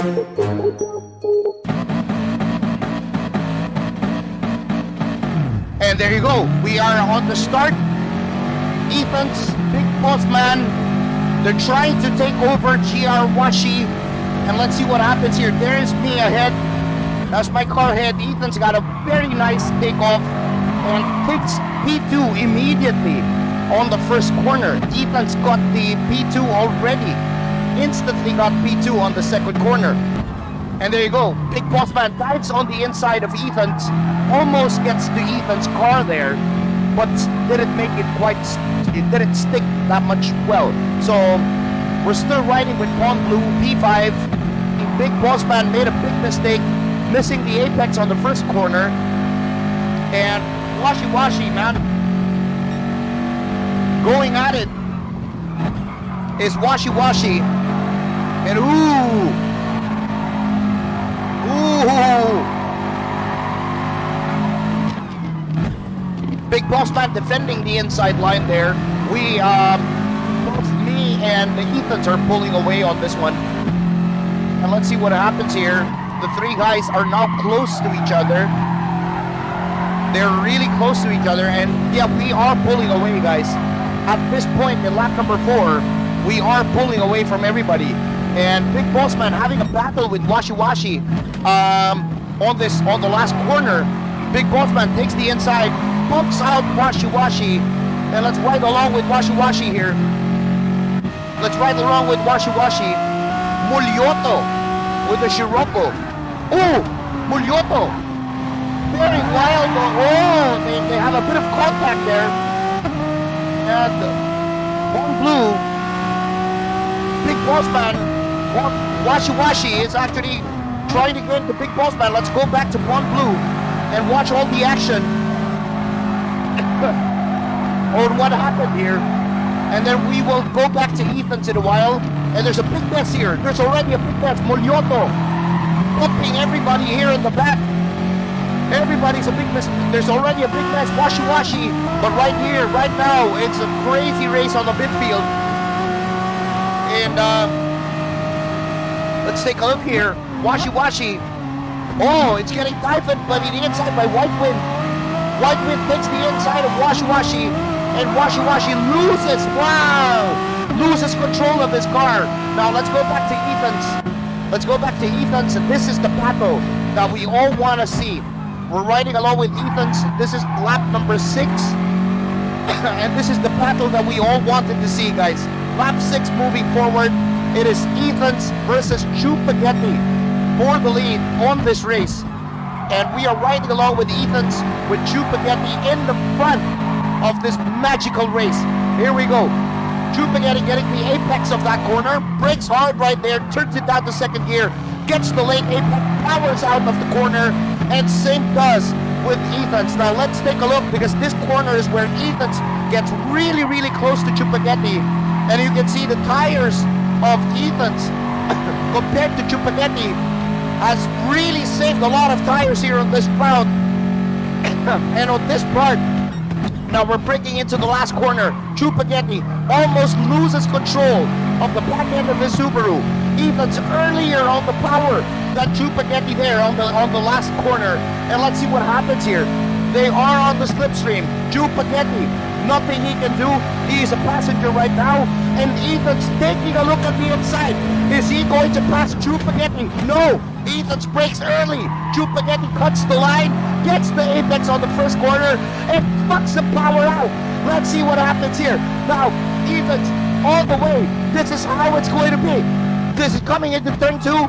And there you go. We are on the start. Ethan's big boss man. They're trying to take over GR Washi. And let's see what happens here. There is me ahead. That's my car ahead. Ethan's got a very nice takeoff and takes P2 immediately on the first corner. Ethan's got the P2 already. Instantly got P2 on the second corner. And there you go. Big boss man dives on the inside of Ethan's. Almost gets to Ethan's car there, but didn't make it quite, it didn't stick that much well. So we're still riding with Pond Blue P5. The big boss man made a big mistake, missing the apex on the first corner. And Washi Washi, man, going at it is Washi Washi. And ooh. Big boss man defending the inside line there. We, both me and Ethan's are pulling away on this one. And let's see what happens here. The three guys are now close to each other. They're really close to each other. And yeah, we are pulling away, guys. At this point in lap number 4, we are pulling away from everybody. And Big Boss Man having a battle with Washi Washi on the last corner. Big Boss Man takes the inside, bumps out Washi Washi, and let's ride along with Washi Washi here. Let's ride along with Washi Washi. Mulyoto with the Scirocco. Oh, Mulyoto. Very wild. Oh, they have a bit of contact there. And Pond Blue, Big Boss Man, Washi Washi is actually trying to get the Big Boss Man. Let's go back to Pond Blue and watch all the action on what happened here. And then we will go back to Ethan's in a while. And there's a big mess here. There's already a big mess. Mulyoto bumping everybody here in the back. Everybody's a big mess. There's already a big mess. Washi Washi. But right here, right now, it's a crazy race on the midfield. And let's take a look here. Washi Washi. Oh, it's getting typhooned by the inside by White Wind. White Wind takes the inside of Washi Washi. And Washi Washi loses. Wow. Loses control of his car. Now let's go back to Ethan's. Let's go back to Ethan's. And this is the battle that we all want to see. We're riding along with Ethan's. This is lap number 6. And this is the battle that we all wanted to see, guys. Lap 6 moving forward. It is Ethan's versus Chuupaghetti for the lead on this race. And we are riding along with Ethan's with Chuupaghetti in the front of this magical race. Here we go. Chuupaghetti getting the apex of that corner. Brakes hard right there. Turns it down to second gear. Gets the late apex. Powers out of the corner. And same does with Ethan's. Now let's take a look, because this corner is where Ethan's gets really, really close to Chuupaghetti. And you can see the tires of Ethan's compared to Chuupaghetti has really saved a lot of tires here on this round. And on this part, now we're breaking into the last corner. Chuupaghetti almost loses control of the back end of his Subaru. Ethan's earlier on the power than Chuupaghetti there on the last corner. And let's see what happens here. They are on the slipstream. Chuupaghetti, nothing he can do. He is a passenger right now. And Ethan's taking a look at the inside. Is he going to pass Chuupaghetti? No. Ethan's brakes early. Chuupaghetti cuts the line, gets the apex on the first corner, and fucks the power out. Let's see what happens here. Now, Ethan's all the way. This is how it's going to be. This is coming into turn 2.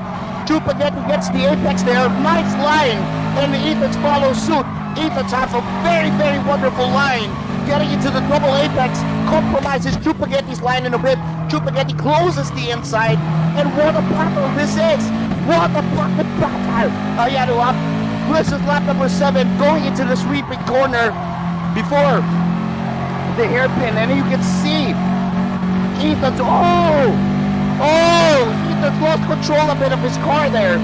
Chuupaghetti gets the apex there. Nice line. And Ethan's follows suit. Ethan's have a very, very wonderful line. Getting into the double apex. Compromises Chuupaghetti's line in a bit. Chuupaghetti closes the inside. And what a battle this is. What a fucking battle. This is lap number 7. Going into the sweeping corner before the hairpin. And you can see Ethan's, Ethan's lost control a bit of his car there.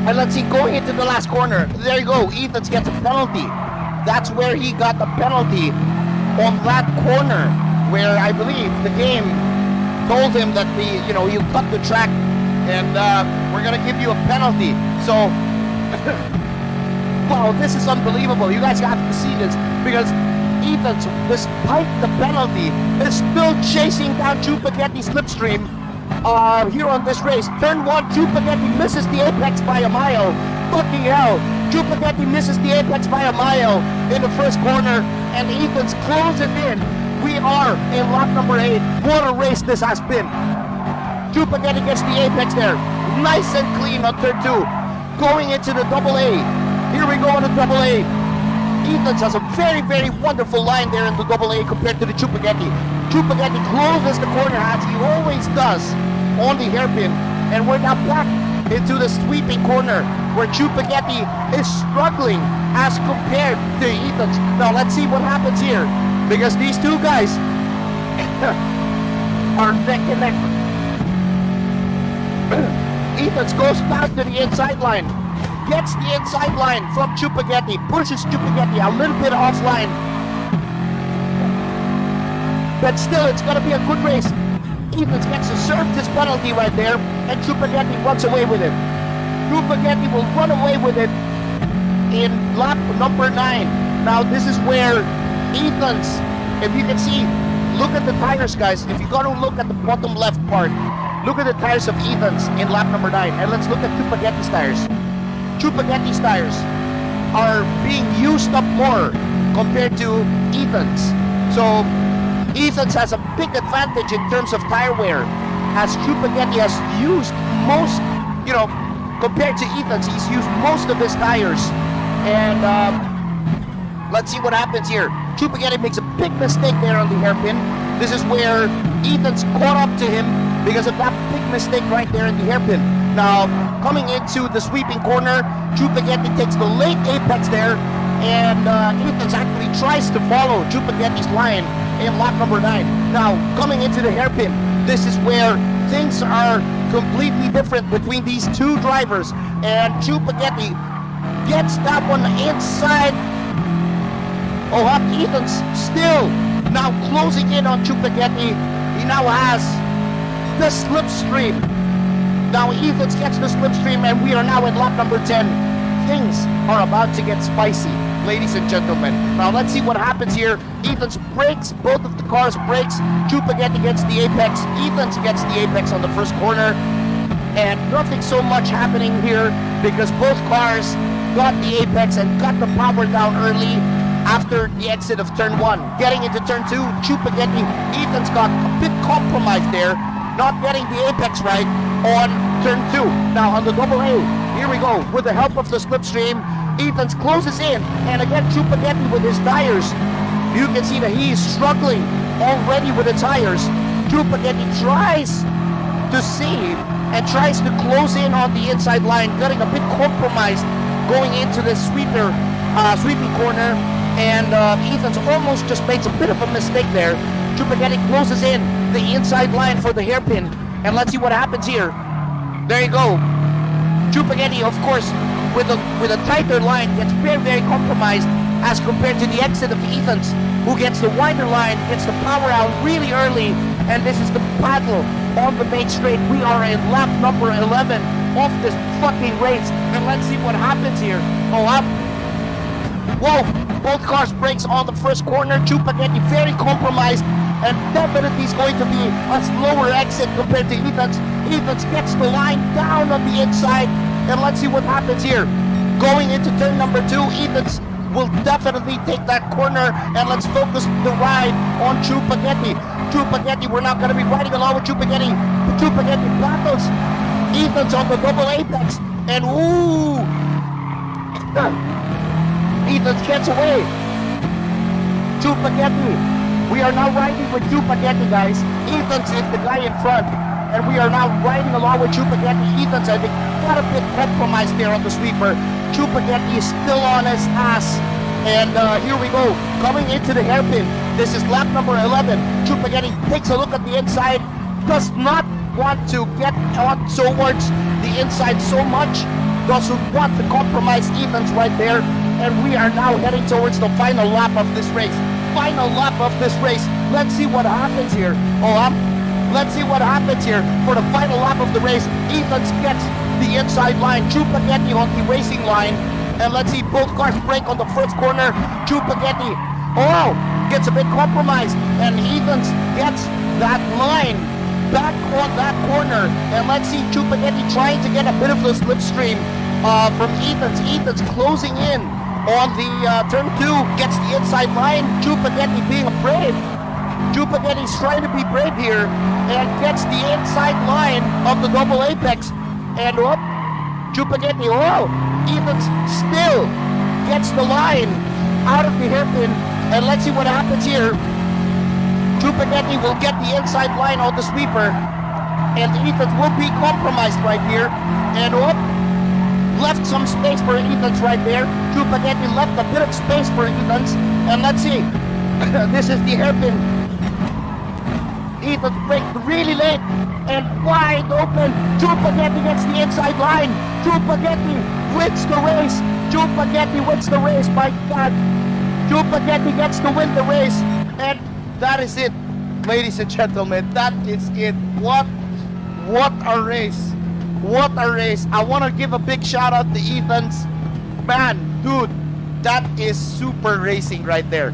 And let's see, going into the last corner. There you go, Ethan's gets a penalty. That's where he got the penalty on that corner, where I believe the game told him that you cut the track and we're gonna give you a penalty. So, wow, this is unbelievable. You guys have to see this, because Ethan, despite the penalty, is still chasing down Chuupaghetti's slipstream here on this race. Turn 1, Chuupaghetti misses the apex by a mile. Fucking hell, Chuupaghetti misses the apex by a mile in the first corner, and Ethan's closing in. We are in lap number 8. What a race this has been. Chuupaghetti gets the apex there. Nice and clean on turn 2. Going into the double A. Here we go on the double A. Ethan's has a very, very wonderful line there in the double A compared to the Chuupaghetti. Chuupaghetti closes the corner as he always does on the hairpin. And we're now back into the sweeping corner where Chuupaghetti is struggling as compared to Ethan's. Now let's see what happens here, because these two guys are neck and neck. Ethan's goes back to the inside line, gets the inside line from Chuupaghetti, pushes Chuupaghetti a little bit offline. But still, it's going to be a good race. Ethan's gets to serve this penalty right there, and Chuupaghetti runs away with it. Chuupaghetti will run away with it in lap number 9. Now, this is where Ethan's, if you can see, look at the tires, guys. If you got to look at the bottom left part, look at the tires of Ethan's in lap number 9. And let's look at Chuupaghetti's tires. Chuupaghetti's tires are being used up more compared to Ethan's. So Ethan's has a big advantage in terms of tire wear, as Chuupaghetti has used most, compared to Ethan's, he's used most of his tires. And let's see what happens here. Chuupaghetti makes a big mistake there on the hairpin. This is where Ethan's caught up to him because of that big mistake right there in the hairpin. Now, coming into the sweeping corner, Chuupaghetti takes the late apex there, and Ethan's actually tries to follow Chuupaghetti's line in lap number 9. Now, coming into the hairpin, this is where things are completely different between these two drivers, and Chuupaghetti gets that one inside. Oh, Ethan's still now closing in on Chuupaghetti. He now has the slipstream. Now Ethan's gets the slipstream, and we are now in lap number 10. Things are about to get spicy, ladies and gentlemen. Now let's see what happens here. Ethan's brakes, both of the cars brakes. Chuupaghetti gets the apex. Ethan's gets the apex on the first corner. And nothing so much happening here, because both cars got the apex and got the power down early after the exit of turn 1. Getting into turn 2, Chuupaghetti, Ethan's got a bit compromised there, not getting the apex right on turn 2. Now on the double A, here we go, with the help of the slipstream, Ethan's closes in, and again Chuupaghetti with his tires. You can see that he is struggling already with the tires. Chuupaghetti tries to save and tries to close in on the inside line, getting a bit compromised going into the sweeping corner, and Ethan's almost just makes a bit of a mistake there. Chuupaghetti closes in the inside line for the hairpin, and let's see what happens here. There you go. Chuupaghetti, of course, with a tighter line, gets very, very compromised as compared to the exit of Ethan's, who gets the wider line, gets the power out really early, and this is the battle on the main straight. We are in lap number 11 of this fucking race, and let's see what happens here. Oh, up. Whoa, both cars brakes on the first corner. Chuupaghetti very compromised, and definitely is going to be a slower exit compared to Ethan's. Ethan's gets the line down on the inside, and let's see what happens here. Going into turn number 2, Ethan's will definitely take that corner, and let's focus the ride on Chuupaghetti. Chuupaghetti, we're not going to be riding along with Chuupaghetti. Chuupaghetti battles Ethan's on the double apex, and ooh, Ethan's gets away. Chuupaghetti, we are now riding with Chuupaghetti, guys. Ethan's is the guy in front, and we are now riding along with Chuupaghetti. Ethan's, I think, got a bit compromised there on the sweeper. Chuupaghetti is still on his ass, and here we go, coming into the hairpin. This is lap number 11. Chuupaghetti takes a look at the inside, does not want to get on towards the inside so much, doesn't want to compromise Ethan's right there, and we are now heading towards the final lap of this race. Final lap of this race. Let's see what happens here. Oh, Let's see what happens here for the final lap of the race. Ethans gets the inside line. Chuupaghetti on the racing line. And let's see, both cars break on the first corner. Chuupaghetti, gets a bit compromised. And Ethans gets that line back on that corner. And let's see, Chuupaghetti trying to get a bit of the slipstream from Ethans. Ethans closing in on the turn 2, gets the inside line. Chuupaghetti being brave. Chuupaghetti's trying to be brave here and gets the inside line of the double apex. And Chuupaghetti, Ethans still gets the line out of the hairpin. And let's see what happens here. Chuupaghetti will get the inside line on the sweeper. And Ethans will be compromised right here. And left some space for Ethans right there. Chuupaghetti left a bit of space for Ethans. And let's see. This is the hairpin. Ethans break really late and wide open. Chuupaghetti gets the inside line. Chuupaghetti wins the race. Chuupaghetti wins the race, my God. Chuupaghetti gets to win the race. And that is it, ladies and gentlemen. That is it. What a race. What a race. I want to give a big shout out to Ethans. Man, dude, that is super racing right there.